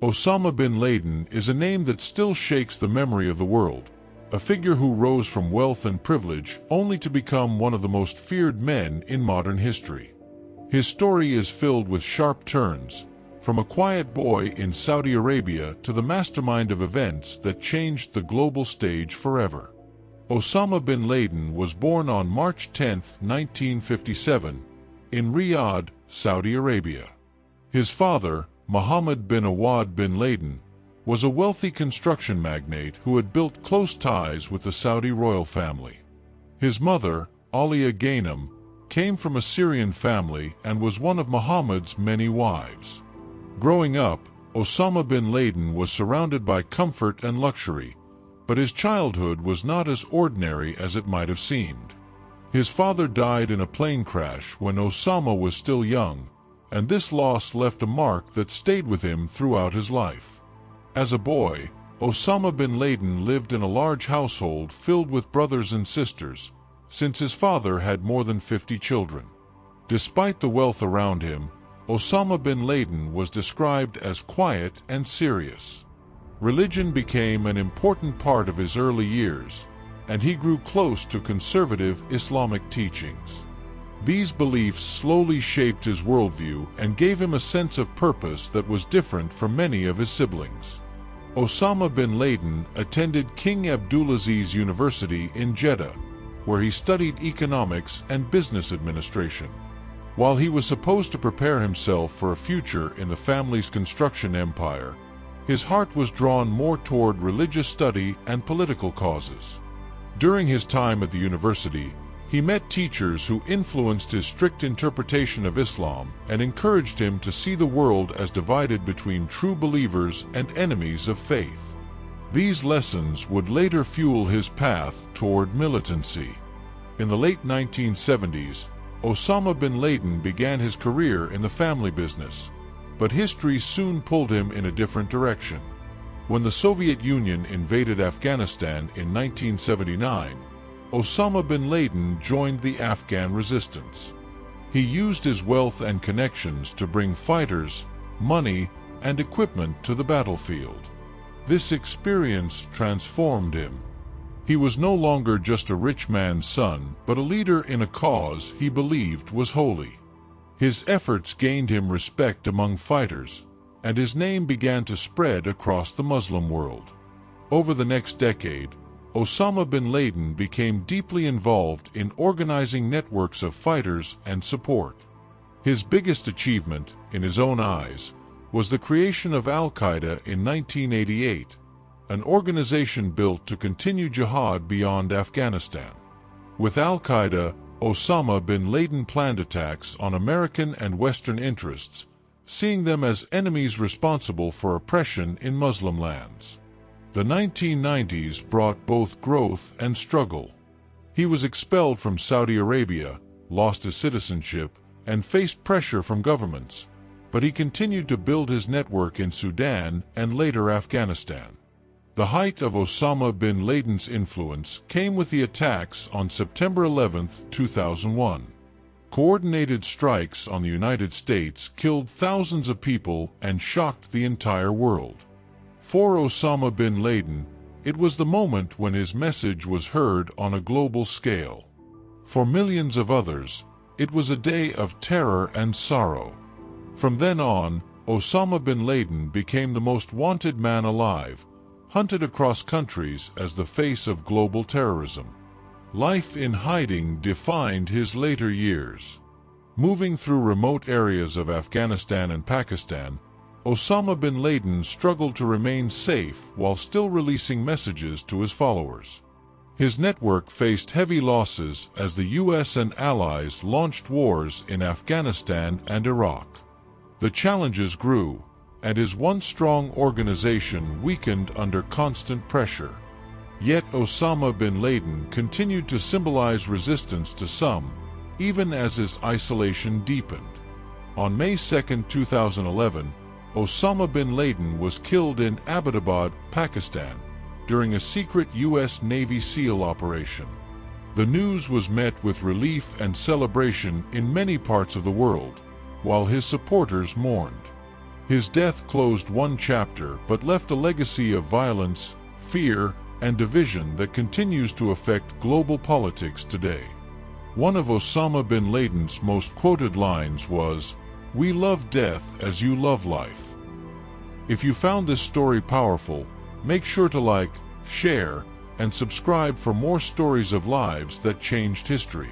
Osama bin Laden is a name that still shakes the memory of the world, a figure who rose from wealth and privilege only to become one of the most feared men in modern history. His story is filled with sharp turns, from a quiet boy in Saudi Arabia to the mastermind of events that changed the global stage forever. Osama bin Laden was born on March 10, 1957, in Riyadh, Saudi Arabia. His father, Mohammed bin Awad bin Laden, was a wealthy construction magnate who had built close ties with the Saudi royal family. His mother, Alia Ghanem, came from a Syrian family and was one of Muhammad's many wives. Growing up, Osama bin Laden was surrounded by comfort and luxury, but his childhood was not as ordinary as it might have seemed. His father died in a plane crash when Osama was still young, and this loss left a mark that stayed with him throughout his life. As a boy, Osama bin Laden lived in a large household filled with brothers and sisters, since his father had more than 50 children. Despite the wealth around him, Osama bin Laden was described as quiet and serious. Religion became an important part of his early years, and he grew close to conservative Islamic teachings. These beliefs slowly shaped his worldview and gave him a sense of purpose that was different from many of his siblings. Osama bin Laden attended King Abdulaziz University in Jeddah, where he studied economics and business administration. While he was supposed to prepare himself for a future in the family's construction empire, his heart was drawn more toward religious study and political causes. During his time at the university, he met teachers who influenced his strict interpretation of Islam and encouraged him to see the world as divided between true believers and enemies of faith. These lessons would later fuel his path toward militancy. In the late 1970s, Osama bin Laden began his career in the family business, but history soon pulled him in a different direction. When the Soviet Union invaded Afghanistan in 1979, Osama bin Laden joined the Afghan resistance. He used his wealth and connections to bring fighters, money, and equipment to the battlefield. This experience transformed him. He was no longer just a rich man's son, but a leader in a cause he believed was holy. His efforts gained him respect among fighters, and his name began to spread across the Muslim world. Over the next decade, Osama bin Laden became deeply involved in organizing networks of fighters and support. His biggest achievement, in his own eyes, was the creation of Al-Qaeda in 1988, an organization built to continue jihad beyond Afghanistan. With Al-Qaeda, Osama bin Laden planned attacks on American and Western interests, seeing them as enemies responsible for oppression in Muslim lands. The 1990s brought both growth and struggle. He was expelled from Saudi Arabia, lost his citizenship, and faced pressure from governments, but he continued to build his network in Sudan and later Afghanistan. The height of Osama bin Laden's influence came with the attacks on September 11, 2001. Coordinated strikes on the United States killed thousands of people and shocked the entire world. For Osama bin Laden, it was the moment when his message was heard on a global scale. For millions of others, it was a day of terror and sorrow. From then on, Osama bin Laden became the most wanted man alive, hunted across countries as the face of global terrorism. Life in hiding defined his later years. Moving through remote areas of Afghanistan and Pakistan, Osama bin Laden struggled to remain safe while still releasing messages to his followers. His network faced heavy losses as the US and allies launched wars in Afghanistan and Iraq. The challenges grew, and his once strong organization weakened under constant pressure. Yet Osama bin Laden continued to symbolize resistance to some, even as his isolation deepened. On May 2, 2011, Osama bin Laden was killed in Abbottabad, Pakistan, during a secret U.S. Navy SEAL operation. The news was met with relief and celebration in many parts of the world, while his supporters mourned. His death closed one chapter but left a legacy of violence, fear, and division that continues to affect global politics today. One of Osama bin Laden's most quoted lines was, "We love death as you love life." If you found this story powerful, make sure to like, share, and subscribe for more stories of lives that changed history.